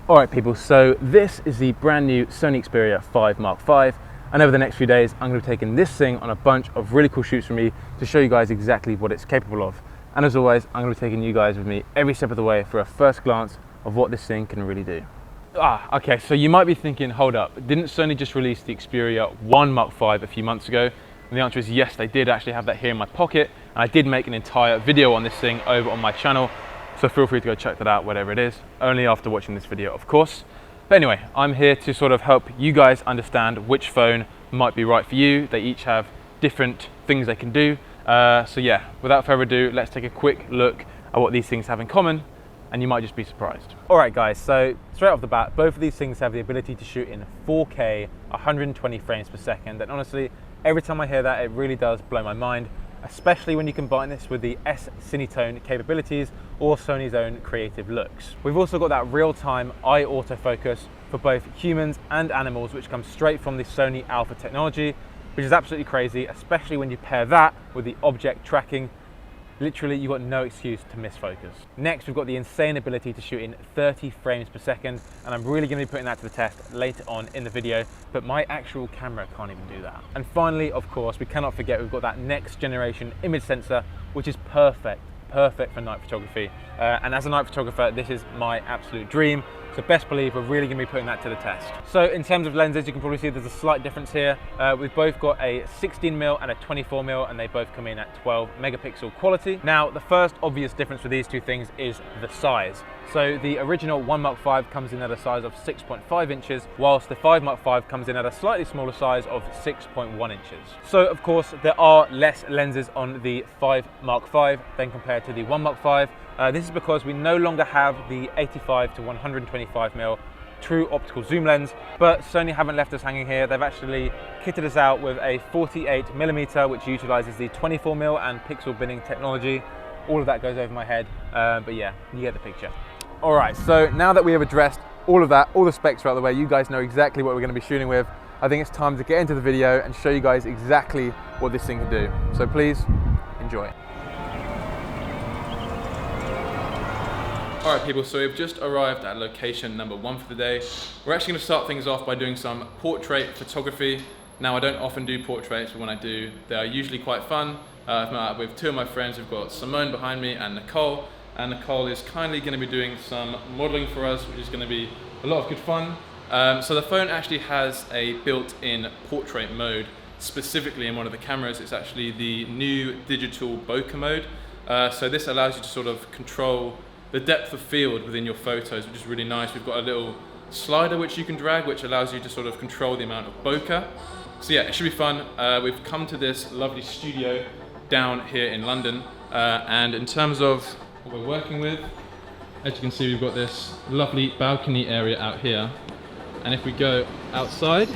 Alright people, so this is the brand new Sony Xperia 5 Mark V, and over the next few days I'm going to be taking this thing on a bunch of really cool shoots for me to show you guys exactly what it's capable of. And as always, I'm going to be taking you guys with me every step of the way for a first glance of what this thing can really do. Okay, so you might be thinking, hold up, didn't Sony just release the Xperia 1 Mark V a few months ago? And the answer is yes, they did actually have that here in my pocket, and I did make an entire video on this thing over on my channel. So feel free to go check that out, whatever it is, only after watching this video, of course. But anyway, I'm here to sort of help you guys understand which phone might be right for you. They each have different things they can do. So yeah, without further ado, let's take a quick look at what these things have in common, and you might just be surprised. All right guys, so straight off the bat, both of these things have the ability to shoot in 4K, 120 frames per second. And honestly, every time I hear that, it really does blow my mind, especially when you combine this with the S-Cinetone capabilities or Sony's own creative looks. We've also got that real-time eye autofocus for both humans and animals, which comes straight from the Sony Alpha technology, which is absolutely crazy, especially when you pair that with the object tracking. Literally, you've got no excuse to miss focus. Next, we've got the insane ability to shoot in 30 frames per second, and I'm really going to be putting that to the test later on in the video, but my actual camera can't even do that. And finally, of course, we cannot forget we've got that next generation image sensor, which is perfect for night photography. And as a night photographer, this is my absolute dream. So best believe we're really going to be putting that to the test. So in terms of lenses, you can probably see there's a slight difference here. We've both got a 16mm and a 24mm, and they both come in at 12 megapixel quality. Now, the first obvious difference with these two things is the size. So the original 1 Mark V comes in at a size of 6.5 inches, whilst the 5 Mark V comes in at a slightly smaller size of 6.1 inches. So of course, there are less lenses on the 5 Mark V than compared to the 1 Mark V. This is because we no longer have the 85 to 125mm true optical zoom lens, but Sony haven't left us hanging here. They've actually kitted us out with a 48mm, which utilizes the 24mm and pixel binning technology. All of that goes over my head, but yeah, you get the picture. All right, so now that we have addressed all of that, all the specs are out of the way, you guys know exactly what we're going to be shooting with. I think it's time to get into the video and show you guys exactly what this thing can do. So please enjoy. Alright people, so we've just arrived at location number 1 for the day. We're actually going to start things off by doing some portrait photography. Now, I don't often do portraits, but when I do, they are usually quite fun. I've met up with two of my friends. We've got Simone behind me and Nicole. And Nicole is kindly going to be doing some modeling for us, which is going to be a lot of good fun. So the phone actually has a built-in portrait mode, specifically in one of the cameras. It's actually the new digital bokeh mode. So this allows you to sort of control the depth of field within your photos, which is really nice. We've got a little slider which you can drag, which allows you to sort of control the amount of bokeh. So yeah, it should be fun. We've come to this lovely studio down here in London, and in terms of what we're working with, as you can see, we've got this lovely balcony area out here, and if we go outside,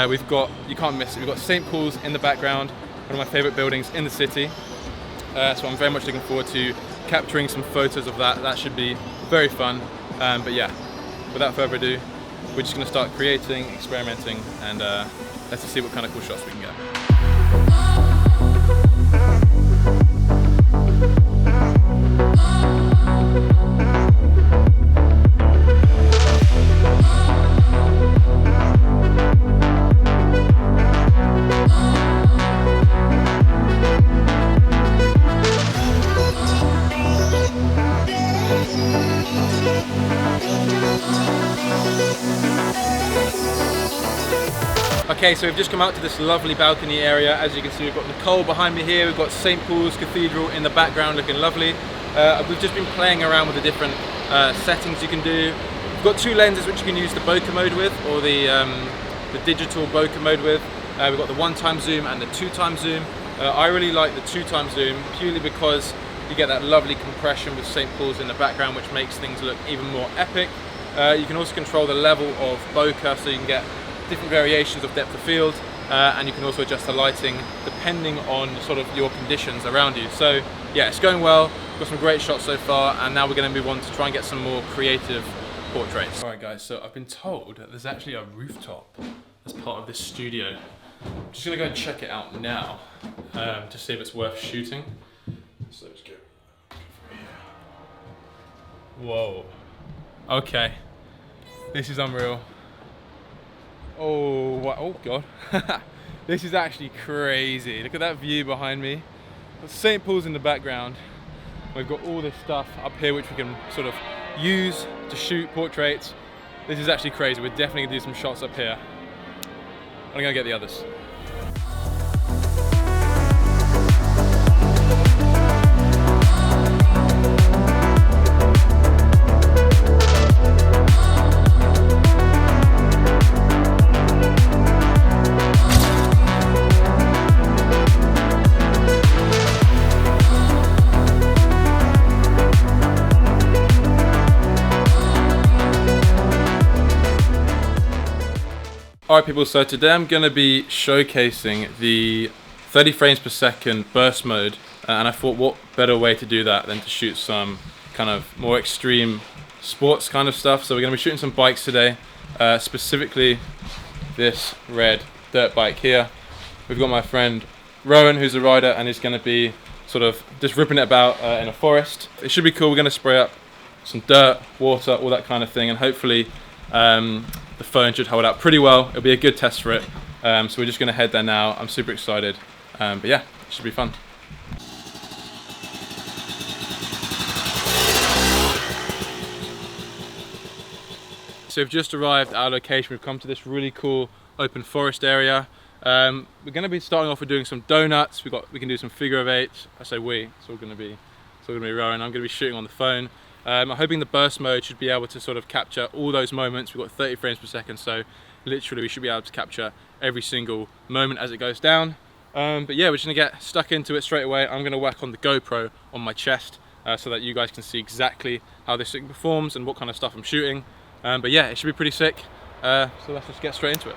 we've got, you can't miss it, we've got St. Paul's in the background, one of my favorite buildings in the city. So I'm very much looking forward to capturing some photos of that. That should be very fun. But yeah, without further ado, we're just going to start creating, experimenting, and let's just see what kind of cool shots we can get. Okay, so we've just come out to this lovely balcony area. As you can see, we've got Nicole behind me here. We've got St. Paul's Cathedral in the background looking lovely. We've just been playing around with the different settings you can do. We've got two lenses which you can use the bokeh mode with, or the digital bokeh mode with. We've got the 1x zoom and the 2x zoom. I really like the 2x zoom purely because you get that lovely compression with St. Paul's in the background, which makes things look even more epic. You can also control the level of bokeh, so you can get different variations of depth of field, and you can also adjust the lighting depending on sort of your conditions around you. So yeah, it's going well. We've got some great shots so far, and now we're going to move on to try and get some more creative portraits. Alright guys, so I've been told that there's actually a rooftop as part of this studio. I'm just going to go and check it out now to see if it's worth shooting. So let's go from here. Whoa. Okay. This is unreal. Oh, wow. Oh God. This is actually crazy. Look at that view behind me. St. Paul's in the background. We've got all this stuff up here which we can sort of use to shoot portraits. This is actually crazy. We're definitely gonna do some shots up here. I'm gonna get the others. Alright people, so today I'm going to be showcasing the 30 frames per second burst mode, and I thought what better way to do that than to shoot some kind of more extreme sports kind of stuff. So we're going to be shooting some bikes today, specifically this red dirt bike here. We've got my friend Rowan, who's a rider, and he's going to be sort of just ripping it about in a forest. It should be cool. We're going to spray up some dirt, water, all that kind of thing, and hopefully the phone should hold out pretty well. It'll be a good test for it. So we're just going to head there now. I'm super excited. But yeah, it should be fun. So we've just arrived at our location. We've come to this really cool open forest area. We're going to be starting off with doing some donuts. We can do some figure of eights. I say we. It's all going to be Rowan. I'm going to be shooting on the phone. I'm hoping the burst mode should be able to sort of capture all those moments. We've got 30 frames per second, so literally we should be able to capture every single moment as it goes down. But yeah, we're just gonna get stuck into it straight away. I'm gonna work on the GoPro on my chest so that you guys can see exactly how this thing performs and what kind of stuff I'm shooting. But yeah, it should be pretty sick. So let's just get straight into it.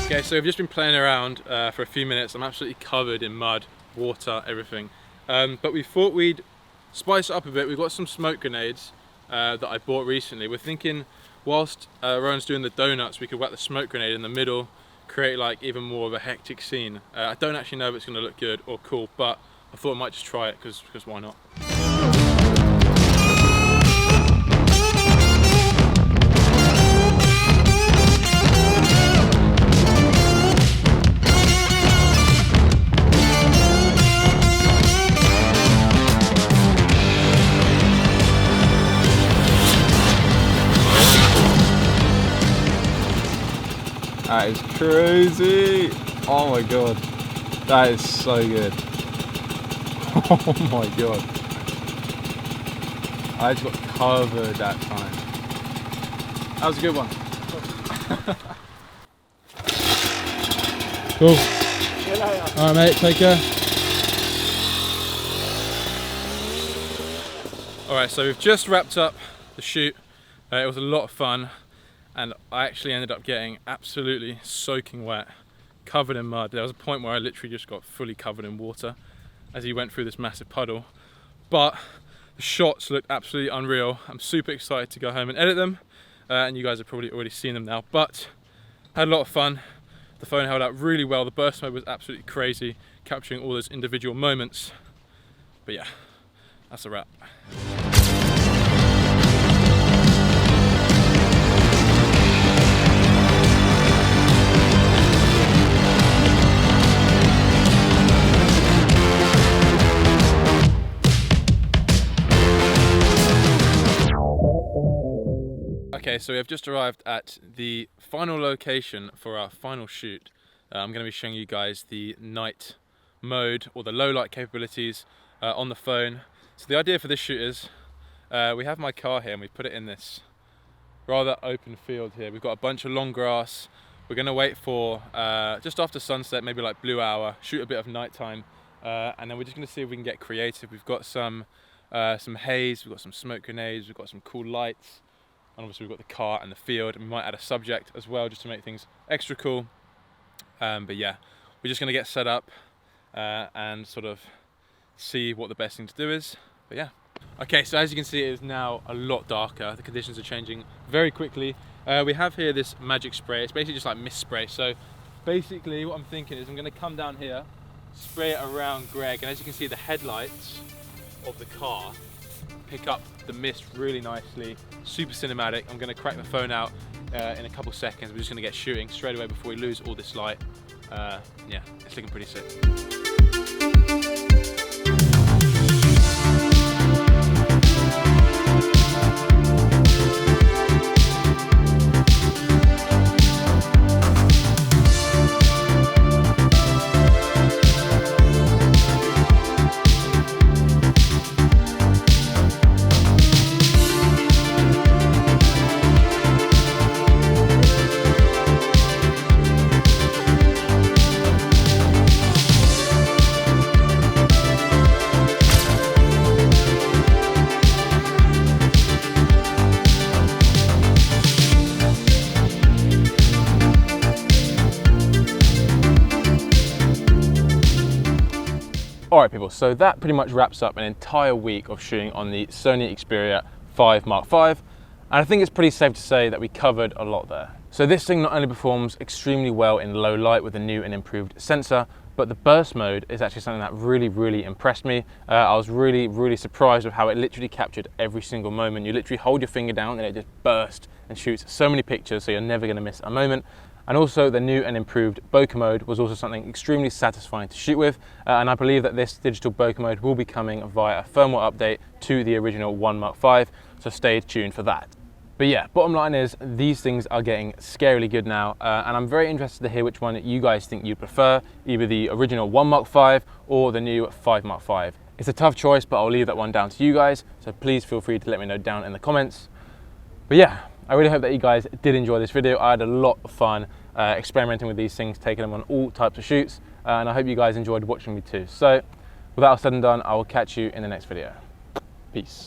Okay, so we've just been playing around for a few minutes. I'm absolutely covered in mud, water, everything. But we thought we'd spice it up a bit. We've got some smoke grenades that I bought recently. We're thinking whilst Rowan's doing the donuts, we could whack the smoke grenade in the middle, create like even more of a hectic scene. I don't actually know if it's going to look good or cool, but I thought I might just try it because why not? That is crazy! Oh my god, that is so good. Oh my god, I just got covered that time. That was a good one. Cool. See you later. Alright mate, take care. Alright, so we've just wrapped up the shoot. It was a lot of fun. And I actually ended up getting absolutely soaking wet, covered in mud. There was a point where I literally just got fully covered in water as he went through this massive puddle. But the shots looked absolutely unreal. I'm super excited to go home and edit them. And you guys have probably already seen them now. But I had a lot of fun. The phone held out really well. The burst mode was absolutely crazy, capturing all those individual moments. But yeah, that's a wrap. Okay, so we have just arrived at the final location for our final shoot. I'm going to be showing you guys the night mode or the low light capabilities on the phone. So the idea for this shoot is we have my car here and we put it in this rather open field here. We've got a bunch of long grass, We're gonna wait for just after sunset, maybe like blue hour, shoot a bit of nighttime, and then we're just gonna see if we can get creative. We've got some haze, we've got some smoke grenades, we've got some cool lights, and obviously we've got the car and the field, and we might add a subject as well just to make things extra cool. But yeah, we're just gonna get set up and sort of see what the best thing to do is. But yeah. Okay, so as you can see, it is now a lot darker. The conditions are changing very quickly. We have here this magic spray. It's basically just like mist spray. So basically what I'm thinking is I'm gonna come down here, spray it around Greg, and as you can see, the headlights of the car pick up the mist really nicely, super cinematic. I'm gonna crack the phone out in a couple seconds. We're just gonna get shooting straight away before we lose all this light. Yeah, it's looking pretty sick. Alright people, so that pretty much wraps up an entire week of shooting on the Sony Xperia 5 Mark V, and I think it's pretty safe to say that we covered a lot there. So this thing not only performs extremely well in low light with a new and improved sensor, but the burst mode is actually something that really impressed me. I was really surprised with how it literally captured every single moment. You literally hold your finger down and it just bursts and shoots so many pictures, so you're never going to miss a moment. And also the new and improved bokeh mode was also something extremely satisfying to shoot with, and I believe that this digital bokeh mode will be coming via a firmware update to the original 1 Mark V, so stay tuned for that. But yeah, bottom line is these things are getting scarily good now, and I'm very interested to hear which one you guys think you'd prefer, either the original 1 Mark V or the new 5 Mark V. It's a tough choice, but I'll leave that one down to you guys, so please feel free to let me know down in the comments. But yeah, I really hope that you guys did enjoy this video. I had a lot of fun experimenting with these things, taking them on all types of shoots, and I hope you guys enjoyed watching me too. So, with that all said and done, I will catch you in the next video. Peace.